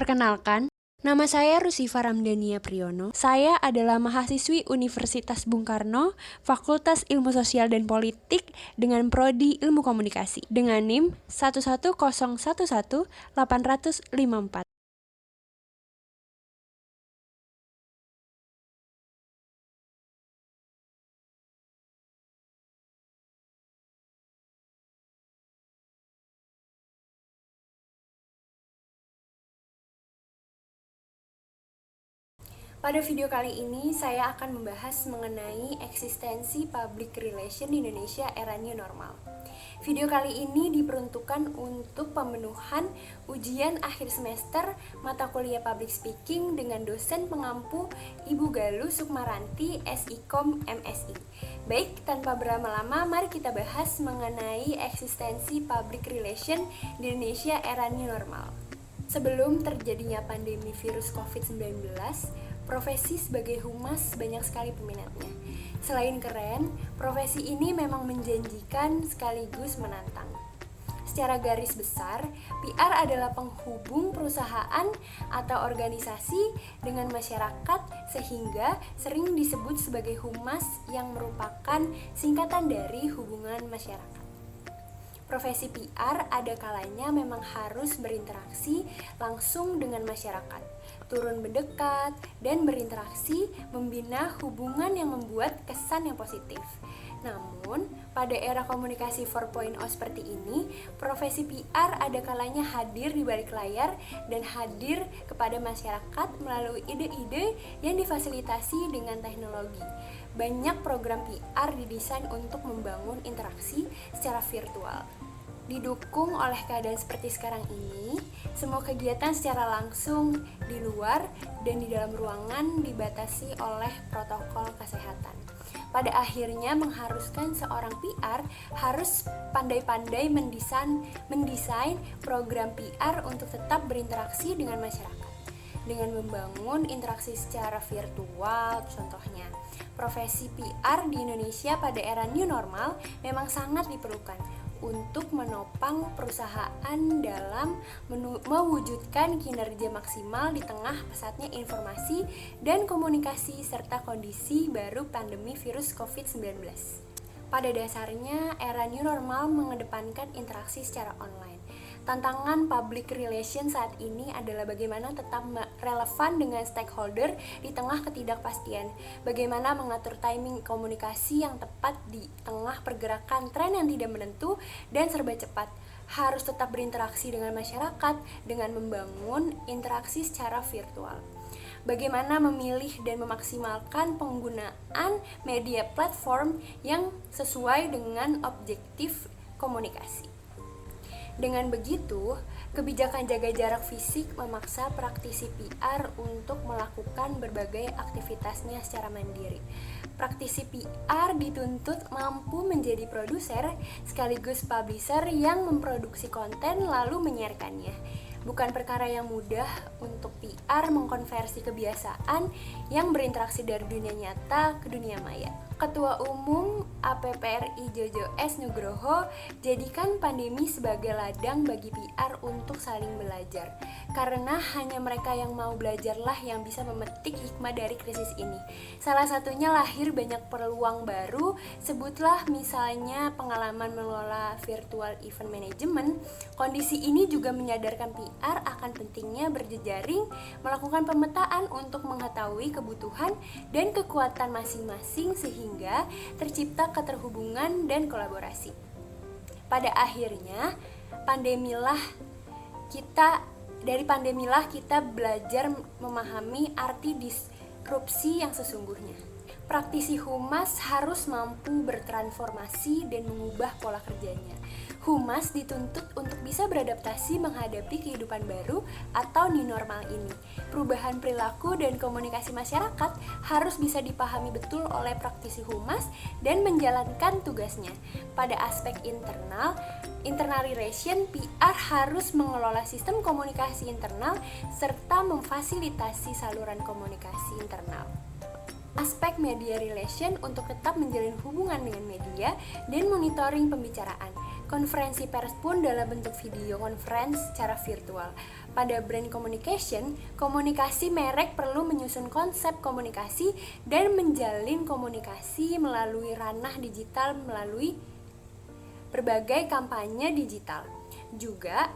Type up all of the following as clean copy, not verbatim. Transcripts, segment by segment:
Perkenalkan, nama saya Rusifa Ramdhania Priyono. Saya adalah mahasiswi Universitas Bung Karno, Fakultas Ilmu Sosial dan Politik dengan Prodi Ilmu Komunikasi dengan NIM 11011-854. Pada video kali ini, saya akan membahas mengenai eksistensi public relation di Indonesia era new normal. Video kali ini diperuntukkan untuk pemenuhan ujian akhir semester mata kuliah public speaking dengan dosen pengampu Ibu Galuh Sukmaranti, SIKOM MSI. Baik, tanpa berlama-lama, mari kita bahas mengenai eksistensi public relation di Indonesia era new normal. Sebelum terjadinya pandemi virus COVID-19, profesi sebagai humas banyak sekali peminatnya. Selain keren, profesi ini memang menjanjikan sekaligus menantang. Secara garis besar, PR adalah penghubung perusahaan atau organisasi dengan masyarakat sehingga sering disebut sebagai humas yang merupakan singkatan dari hubungan masyarakat. Profesi PR ada kalanya memang harus berinteraksi langsung dengan masyarakat, turun mendekat, dan berinteraksi membina hubungan yang membuat kesan yang positif. Namun, pada era komunikasi 4.0 seperti ini, profesi PR ada kalanya hadir di balik layar dan hadir kepada masyarakat melalui ide-ide yang difasilitasi dengan teknologi. Banyak program PR didesain untuk membangun interaksi secara virtual. Didukung oleh keadaan seperti sekarang ini, semua kegiatan secara langsung di luar dan di dalam ruangan dibatasi oleh protokol kesehatan. Pada akhirnya mengharuskan seorang PR harus pandai-pandai mendesain program PR untuk tetap berinteraksi dengan masyarakat. Dengan membangun interaksi secara virtual, contohnya. Profesi PR di Indonesia pada era new normal memang sangat diperlukan untuk menopang perusahaan dalam mewujudkan kinerja maksimal di tengah pesatnya informasi dan komunikasi serta kondisi baru pandemi virus COVID-19. Pada dasarnya, era new normal mengedepankan interaksi secara online. Tantangan public relation saat ini adalah bagaimana tetap relevan dengan stakeholder di tengah ketidakpastian. Bagaimana mengatur timing komunikasi yang tepat di tengah pergerakan tren yang tidak menentu dan serba cepat. Harus tetap berinteraksi dengan masyarakat dengan membangun interaksi secara virtual. Bagaimana memilih dan memaksimalkan penggunaan media platform yang sesuai dengan objektif komunikasi. Dengan begitu, kebijakan jaga jarak fisik memaksa praktisi PR untuk melakukan berbagai aktivitasnya secara mandiri. Praktisi PR dituntut mampu menjadi produser sekaligus publisher yang memproduksi konten lalu menyiarkannya. Bukan perkara yang mudah untuk PR mengkonversi kebiasaan yang berinteraksi dari dunia nyata ke dunia maya. Ketua Umum APPRI Jojo S. Nugroho jadikan pandemi sebagai ladang bagi PR untuk saling belajar. Karena hanya mereka yang mau belajarlah yang bisa memetik hikmah dari krisis ini. Salah satunya lahir banyak peluang baru, sebutlah misalnya pengalaman mengelola virtual event management. Kondisi ini juga menyadarkan PR akan pentingnya berjejaring, melakukan pemetaan untuk mengetahui kebutuhan dan kekuatan masing-masing sehingga tercipta keterhubungan dan kolaborasi. Pada akhirnya, dari pandemilah kita belajar memahami arti disrupsi yang sesungguhnya. Praktisi humas harus mampu bertransformasi dan mengubah pola kerjanya. Humas dituntut untuk bisa beradaptasi menghadapi kehidupan baru atau new normal ini. Perubahan perilaku dan komunikasi masyarakat harus bisa dipahami betul oleh praktisi humas dan menjalankan tugasnya. Pada aspek internal relation, PR harus mengelola sistem komunikasi internal serta memfasilitasi saluran komunikasi internal. Aspek media relation untuk tetap menjalin hubungan dengan media dan monitoring pembicaraan. Konferensi pers pun dalam bentuk video conference secara virtual. Pada brand communication, komunikasi merek perlu menyusun konsep komunikasi dan menjalin komunikasi melalui ranah digital melalui berbagai kampanye digital. Juga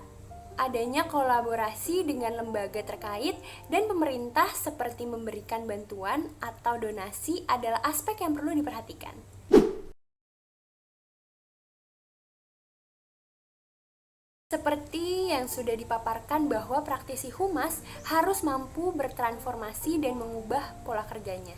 adanya kolaborasi dengan lembaga terkait dan pemerintah seperti memberikan bantuan atau donasi adalah aspek yang perlu diperhatikan. Seperti yang sudah dipaparkan bahwa praktisi humas harus mampu bertransformasi dan mengubah pola kerjanya.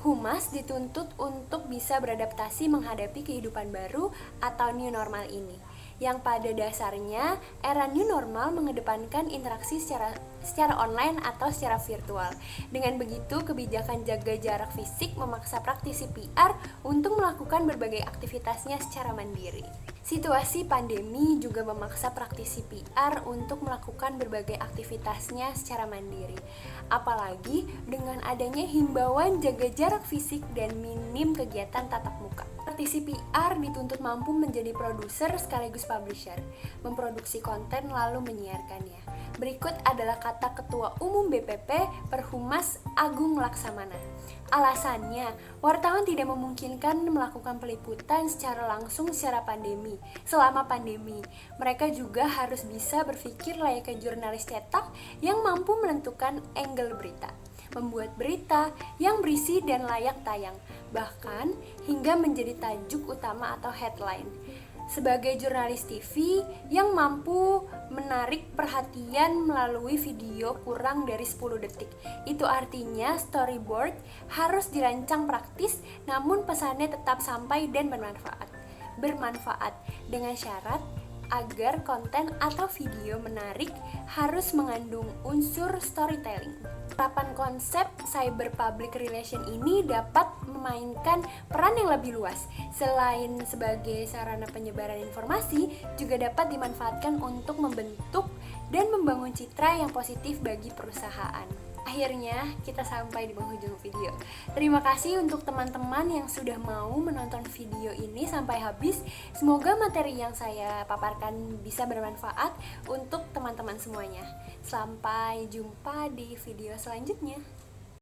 Humas dituntut untuk bisa beradaptasi menghadapi kehidupan baru atau new normal ini, yang pada dasarnya era new normal mengedepankan interaksi secara online atau secara virtual. Dengan begitu, kebijakan jaga jarak fisik memaksa praktisi PR untuk melakukan berbagai aktivitasnya secara mandiri. Situasi pandemi juga memaksa praktisi PR untuk melakukan berbagai aktivitasnya secara mandiri. Apalagi dengan adanya himbauan jaga jarak fisik dan minim kegiatan tatap muka. Praktisi PR dituntut mampu menjadi produser sekaligus publisher, memproduksi konten lalu menyiarkannya. Berikut adalah kata Ketua Umum BPP Perhumas Agung Laksamana. Alasannya, wartawan tidak memungkinkan melakukan peliputan secara langsung selama pandemi. Mereka juga harus bisa berpikir layaknya jurnalis cetak yang mampu menentukan angle berita, membuat berita yang berisi dan layak tayang, bahkan hingga menjadi tajuk utama atau headline. Sebagai jurnalis TV yang mampu menarik perhatian melalui video kurang dari 10 detik. Itu artinya storyboard harus dirancang praktis namun pesannya tetap sampai dan bermanfaat dengan syarat agar konten atau video menarik harus mengandung unsur storytelling. Penerapan konsep cyber public relation ini dapat memainkan peran yang lebih luas. Selain sebagai sarana penyebaran informasi, juga dapat dimanfaatkan untuk membentuk dan membangun citra yang positif bagi perusahaan. Akhirnya kita sampai di penghujung video. Terima kasih untuk teman-teman yang sudah mau menonton video ini sampai habis. Semoga materi yang saya paparkan bisa bermanfaat untuk teman-teman semuanya. Sampai jumpa di video selanjutnya.